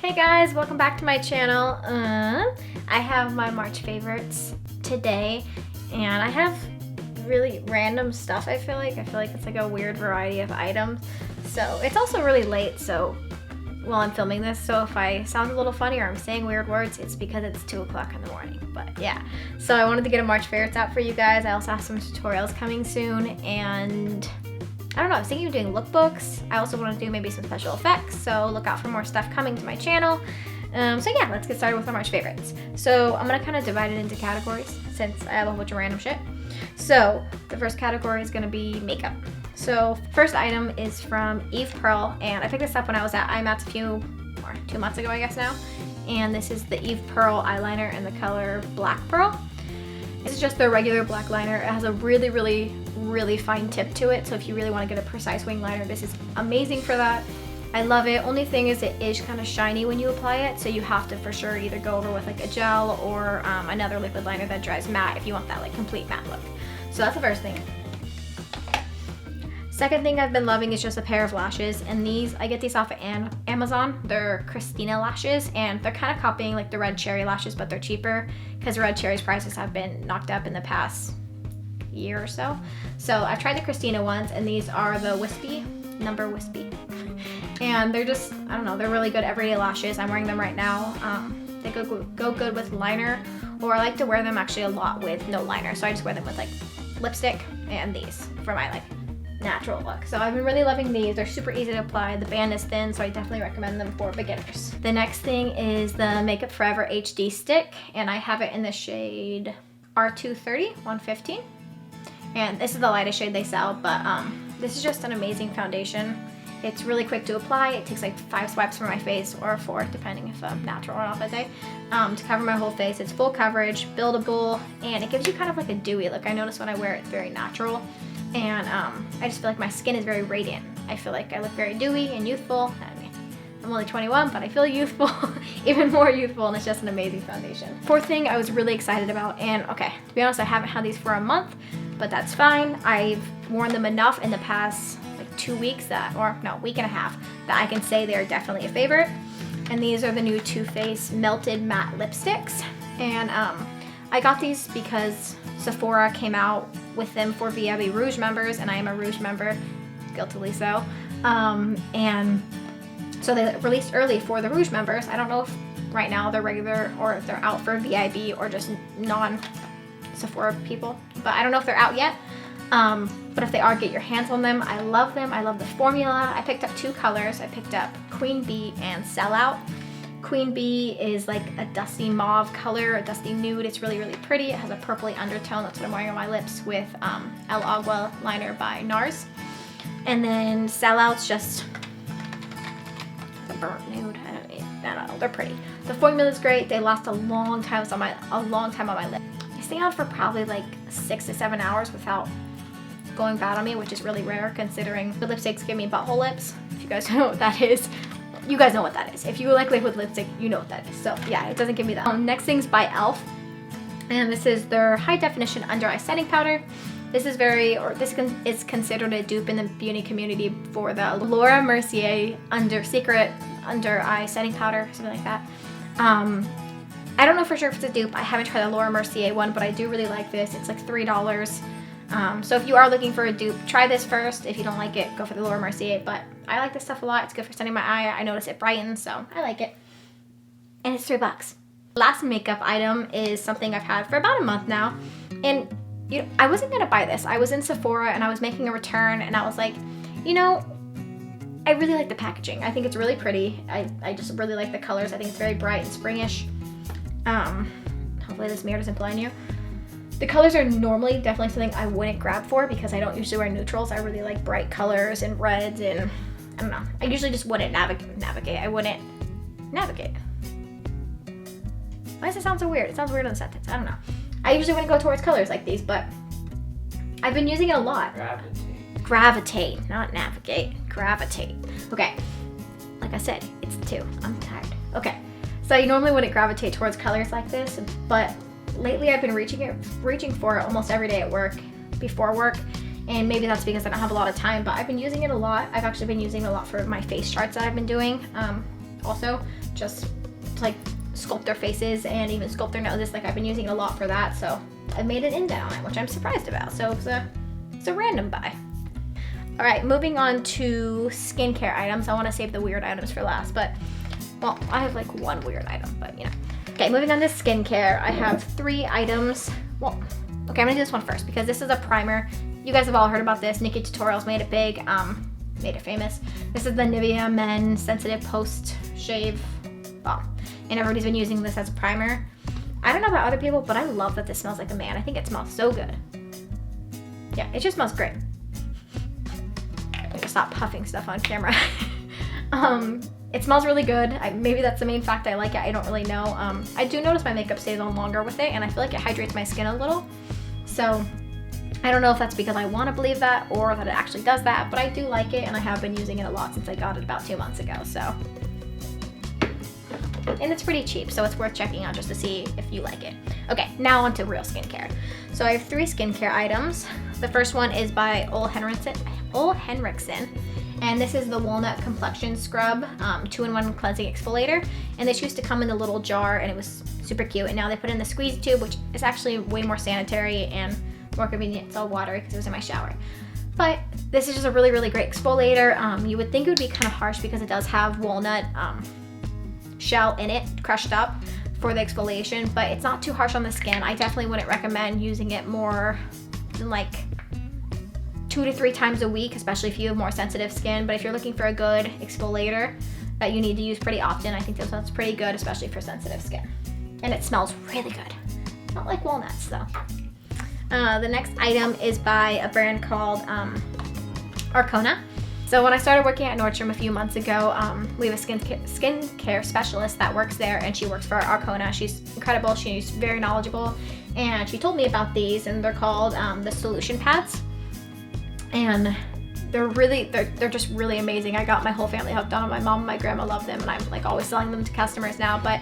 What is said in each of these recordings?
Hey guys, welcome back to my channel. I have my March favorites today, and I have really random stuff. I feel like it's like a weird variety of items. So it's also really late, so while I'm filming this, so if I sound a little funny or I'm saying weird words, it's because it's 2 o'clock in the morning. But yeah, so I wanted to get a March favorites out for you guys. I also have some tutorials coming soon, and I don't know, I was thinking of doing lookbooks. I also want to do maybe some special effects, so look out for more stuff coming to my channel. So yeah, let's get started with our March favorites. So I'm gonna kind of divide it into categories since I have a whole bunch of random shit. So the first category is gonna be makeup. So first item is from Eve Pearl, and I picked this up when I was at IMATS 2 months ago, I guess now. And this is the Eve Pearl eyeliner in the color Black Pearl. This is just their regular black liner. It has a really fine tip to it, so if you really want to get a precise wing liner, this is amazing for that. I love it. Only thing is it is kind of shiny when you apply it, so you have to for sure either go over with like a gel or another liquid liner that dries matte if you want that like complete matte look. So that's the first thing. Second thing I've been loving is just a pair of lashes, and these, I get these off of Amazon. They're Christina lashes, and they're kind of copying like the Red Cherry lashes, but they're cheaper because Red Cherry's prices have been knocked up in the past year or so. So I've tried the Christina ones, and these are the number wispy. And they're just, I don't know, they're really good everyday lashes. I'm wearing them right now. They go good with liner, or I like to wear them actually a lot with no liner. So I just wear them with like lipstick and these for my like natural look. So I've been really loving these. They're super easy to apply. The band is thin, so I definitely recommend them for beginners. The next thing is the Makeup Forever HD stick, and I have it in the shade R230 115. And this is the lightest shade they sell, but this is just an amazing foundation. It's really quick to apply. It takes like 5 swipes for my face, or 4 depending if I'm natural or not that day, to cover my whole face. It's full coverage, buildable, and it gives you kind of like a dewy look. I notice when I wear it, it's very natural, and I just feel like my skin is very radiant. I feel like I look very dewy and youthful. I mean, I'm only 21, but I feel youthful, even more youthful, and it's just an amazing foundation. Fourth thing I was really excited about, and okay, to be honest, I haven't had these for a month, but that's fine. I've worn them enough in the past like 2 weeks week and a half, that I can say they're definitely a favorite. And these are the new Too Faced Melted Matte Lipsticks. And I got these because Sephora came out with them for VIB Rouge members, and I am a Rouge member, guiltily so. And so they released early for the Rouge members. I don't know if right now they're regular or if they're out for VIB or just non-Sephora people, but I don't know if they're out yet. But if they are, get your hands on them. I love them. I love the formula. I picked up 2 colors. I picked up Queen Bee and Sellout. Queen Bee is like a dusty mauve color, a dusty nude. It's really pretty. It has a purpley undertone. That's what I'm wearing on my lips with El Agua liner by NARS. And then Sellout's just a burnt nude. I don't know. They're pretty. The formula is great. They last a long time on my lip. They stay on for probably like 6 to 7 hours without going bad on me, which is really rare considering the lipsticks give me butthole lips. If you guys don't know what that is, you guys know what that is. If you like liquid lipstick, you know what that is. So yeah, it doesn't give me that. Next thing's by e.l.f. and this is their high definition under eye setting powder. This is is considered a dupe in the beauty community for the Laura Mercier secret under eye setting powder, something like that. I don't know for sure if it's a dupe. I haven't tried the Laura Mercier one, but I do really like this. It's like $3. So if you are looking for a dupe, try this first. If you don't like it, go for the Laura Mercier, but I like this stuff a lot. It's good for setting my eye. I notice it brightens, so I like it. And it's $3. Last makeup item is something I've had for about a month now, and I wasn't gonna buy this. I was in Sephora and I was making a return, and I was like, I really like the packaging. I think it's really pretty. I just really like the colors. I think it's very bright and springish. Hopefully this mirror doesn't blind you. The colors are normally definitely something I wouldn't grab for because I don't usually wear neutrals. I really like bright colors and reds, and I don't know. I usually just wouldn't navigate. I wouldn't navigate. Why does it sound so weird? It sounds weird in the sentence. I don't know. I usually wouldn't go towards colors like these, but I've been using it a lot. Gravitate, not navigate. Gravitate. Okay. Like I said, it's 2. I'm tired. Okay. So you normally wouldn't gravitate towards colors like this, but lately I've been reaching for it almost every day at work, before work, and maybe that's because I don't have a lot of time, but I've been using it a lot. I've actually been using it a lot for my face charts that I've been doing. also, just to like sculpt their faces and even sculpt their noses. Like I've been using it a lot for that, so I made an indent on it, which I'm surprised about. So it's a random buy. All right, moving on to skincare items. I want to save the weird items for last, but well, I have like one weird item, but you know. Okay, moving on to skincare. I have 3 items. Well, okay, I'm gonna do this one first because this is a primer. You guys have all heard about this. Nikki Tutorials made it big, made it famous. This is the Nivea Men Sensitive Post Shave Balm, and everybody's been using this as a primer. I don't know about other people, but I love that this smells like a man. I think it smells so good. Yeah, it just smells great. I'm gonna stop puffing stuff on camera. It smells really good. Maybe that's the main fact I like it. I don't really know. I do notice my makeup stays on longer with it, and I feel like it hydrates my skin a little. So I don't know if that's because I want to believe that or that it actually does that, but I do like it, and I have been using it a lot since I got it about 2 months ago. So, and it's pretty cheap, so it's worth checking out just to see if you like it. Okay, now on to real skincare. So I have 3 skincare items. The first one is by Ole Henriksen. And this is the Walnut Complexion Scrub 2-in-1 Cleansing Exfoliator. And this used to come in the little jar, and it was super cute. And now they put it in the squeeze tube, which is actually way more sanitary and more convenient. It's all watery because it was in my shower. But this is just a really, really great exfoliator. You would think it would be kind of harsh because it does have walnut shell in it, crushed up for the exfoliation, but it's not too harsh on the skin. I definitely wouldn't recommend using it more than like 2 to 3 times a week, especially if you have more sensitive skin. But if you're looking for a good exfoliator that you need to use pretty often, I think this one's pretty good, especially for sensitive skin. And it smells really good. Not like walnuts though. The next item is by a brand called Arcona. So when I started working at Nordstrom a few months ago, we have a skincare specialist that works there, and she works for Arcona. She's incredible, she's very knowledgeable, and she told me about these, and they're called the Solution Pads. And they're just really amazing. I got my whole family hooked on them. My mom and my grandma love them, and I'm like always selling them to customers now, but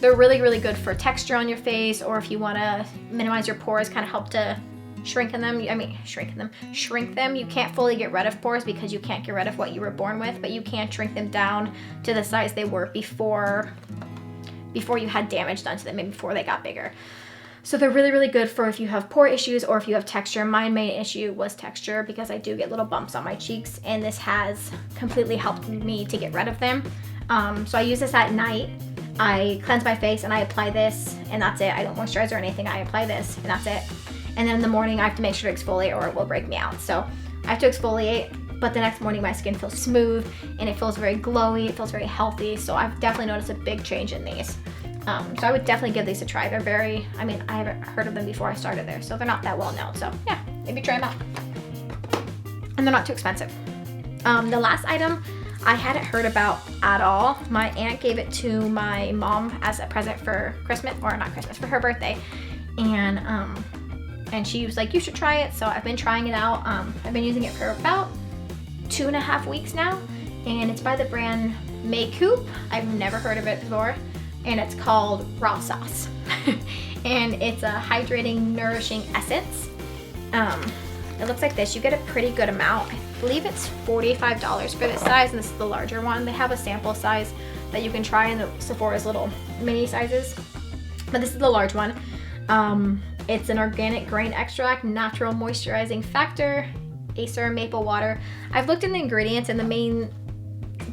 they're really, really good for texture on your face, or if you want to minimize your pores, kind of help to shrink them. You can't fully get rid of pores because you can't get rid of what you were born with, but you can shrink them down to the size they were before you had damage done to them, maybe before they got bigger. So they're really, really good for if you have pore issues or if you have texture. My main issue was texture because I do get little bumps on my cheeks, and this has completely helped me to get rid of them. So I use this at night. I cleanse my face and I apply this, and that's it. I don't moisturize or anything. I apply this and that's it. And then in the morning I have to make sure to exfoliate or it will break me out. So I have to exfoliate, but the next morning my skin feels smooth and it feels very glowy. It feels very healthy. So I've definitely noticed a big change in these. So I would definitely give these a try. They're I haven't heard of them before I started there, so they're not that well known. So yeah, maybe try them out. And they're not too expensive. The last item I hadn't heard about at all. My aunt gave it to my mom as a present for Christmas, or not Christmas, for her birthday. And she was like, you should try it. So I've been trying it out. I've been using it for about 2.5 weeks now. And it's by the brand Makeup. I've never heard of it before. And it's called Raw Sauce. And it's a hydrating, nourishing essence. It looks like this. You get a pretty good amount. I believe it's $45 for this size, and this is the larger one. They have a sample size that you can try in the Sephora's little mini sizes, but this is the large one. It's an organic grain extract, natural moisturizing factor, Acer maple water. I've looked in the ingredients, and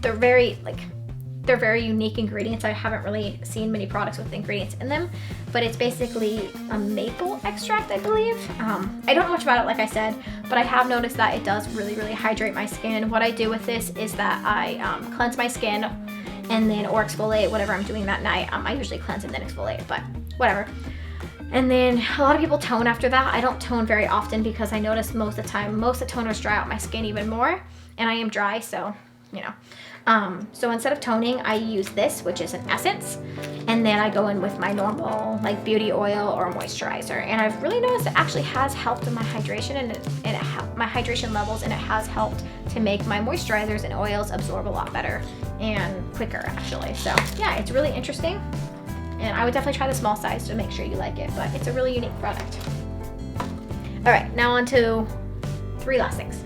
they're very unique ingredients. I haven't really seen many products with ingredients in them, but it's basically a maple extract, I believe. I don't know much about it, like I said, but I have noticed that it does really, really hydrate my skin. What I do with this is that I cleanse my skin and then, or exfoliate, whatever I'm doing that night. I usually cleanse and then exfoliate, but whatever. And then a lot of people tone after that. I don't tone very often because I notice most of the time, most of the toners dry out my skin even more, and I am dry, so, you know. So instead of toning, I use this, which is an essence, and then I go in with my normal like beauty oil or moisturizer. And I've really noticed it actually has helped with my hydration and my hydration levels, and it has helped to make my moisturizers and oils absorb a lot better and quicker, actually. So yeah, it's really interesting, and I would definitely try the small size to make sure you like it, but it's a really unique product. All right, now on to 3 last things,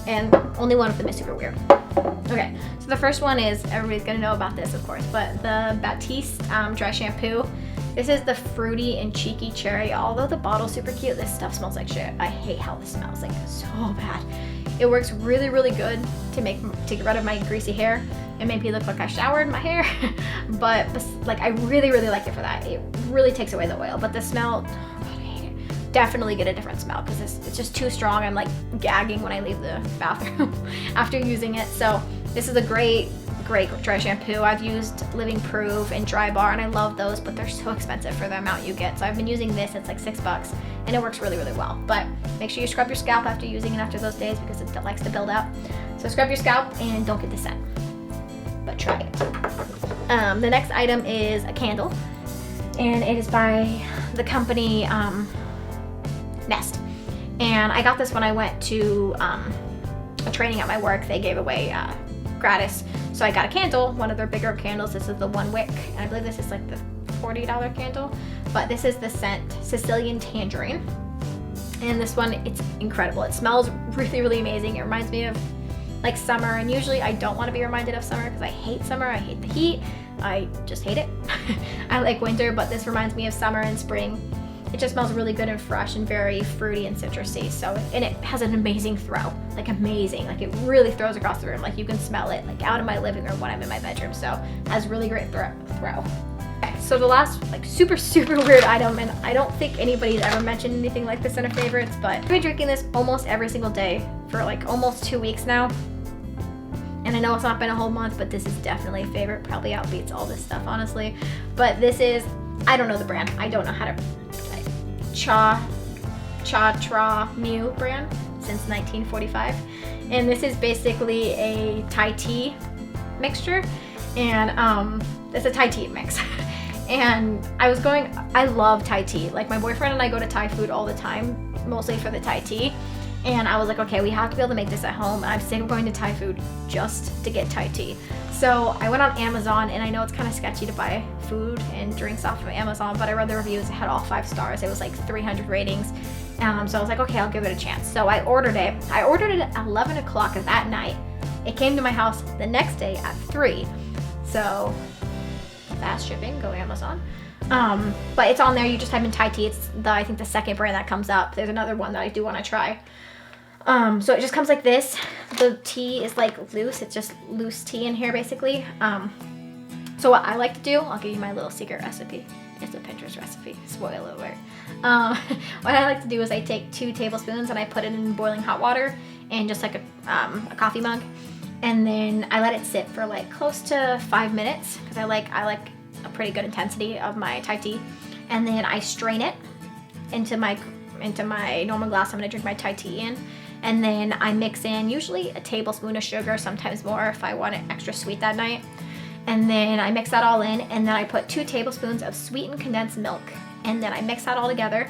and only one of them is super weird. Okay, so the first one is, everybody's gonna know about this, of course, but the Batiste dry shampoo. This is the fruity and cheeky cherry. Although the bottle's super cute, this stuff smells like shit. I hate how this smells, like so bad. It works really, really good to get rid of my greasy hair and make me look like I showered my hair. But like, I really, really like it for that. It really takes away the oil, but the smell, oh God, I hate it. Definitely get a different smell because it's just too strong. I'm like gagging when I leave the bathroom after using it. So this is a great dry shampoo. I've used Living Proof and Dry Bar, and I love those, but they're so expensive for the amount you get. So I've been using this. It's like $6 and it works really, really well. But make sure you scrub your scalp after using it after those days because it likes to build up. So scrub your scalp and don't get the scent, but try it. The next item is a candle, and it is by the company Nest. And I got this when I went to a training at my work. They gave away gratis. So I got a candle, one of their bigger candles. This is the 1 wick, and I believe this is like the $40 candle. But this is the scent Sicilian Tangerine. And this one, it's incredible. It smells really, really amazing. It reminds me of like summer, and usually I don't want to be reminded of summer because I hate summer. I hate the heat. I just hate it. I like winter, but this reminds me of summer and spring. It just smells really good and fresh and very fruity and citrusy. So, and it has an amazing throw, like amazing. Like it really throws across the room. Like you can smell it like out of my living room when I'm in my bedroom. So it has really great throw. Okay, so the last like super, super weird item, and I don't think anybody's ever mentioned anything like this in their favorites, but I've been drinking this almost every single day for like almost 2 weeks now. And I know it's not been a whole month, but this is definitely a favorite. Probably outbeats all this stuff, honestly. But this is, I don't know the brand. I don't know how to, Cha Mew brand since 1945. And this is basically a Thai tea mixture. And it's a Thai tea mix. And I love Thai tea. Like my boyfriend and I go to Thai food all the time, mostly for the Thai tea. And I was like, okay, we have to be able to make this at home. I'm sick of going to Thai food just to get Thai tea. So I went on Amazon, and I know it's kind of sketchy to buy food and drinks off of Amazon, but I read the reviews. It had all 5 stars. It was like 300 ratings. So I was like, okay, I'll give it a chance. So I ordered it. I ordered it at 11 o'clock that night. It came to my house the next day at 3. So fast shipping, go Amazon. But it's on there. You just type in Thai tea. It's I think the second brand that comes up. There's another one that I do want to try. So it just comes like this. The tea is like loose. It's just loose tea in here basically. So what I like to do, I'll give you my little secret recipe. It's a Pinterest recipe, spoiler alert. What I like to do is I take 2 tablespoons and I put it in boiling hot water and just like a coffee mug. And then I let it sit for like close to 5 minutes because I like a pretty good intensity of my Thai tea. And then I strain it into my normal glass. I'm gonna drink my Thai tea in. And then I mix in usually a tablespoon of sugar, sometimes more if I want it extra sweet that night. And then I mix that all in, and then I put 2 tablespoons of sweetened condensed milk. And then I mix that all together.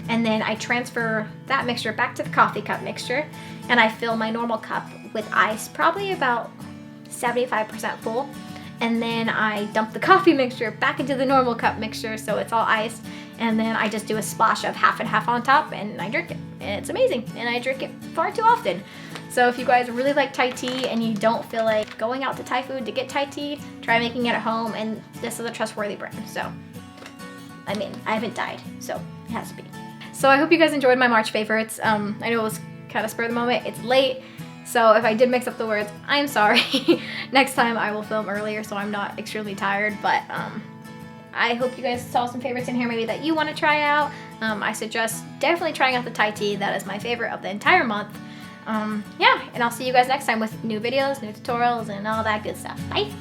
And then I transfer that mixture back to the coffee cup mixture. And I fill my normal cup with ice, probably about 75% full. And then I dump the coffee mixture back into the normal cup mixture so it's all iced. And then I just do a splash of half and half on top, and I drink it. And it's amazing. And I drink it far too often. So if you guys really like Thai tea and you don't feel like going out to Thai food to get Thai tea, try making it at home. And this is a trustworthy brand. So, I mean, I haven't died, so it has to be. So I hope you guys enjoyed my March favorites. I know it was kind of spur of the moment. It's late. So if I did mix up the words, I'm sorry. Next time I will film earlier so I'm not extremely tired. But I hope you guys saw some favorites in here maybe that you want to try out. I suggest definitely trying out the Thai tea. That is my favorite of the entire month. Yeah, and I'll see you guys next time with new videos, new tutorials, and all that good stuff. Bye!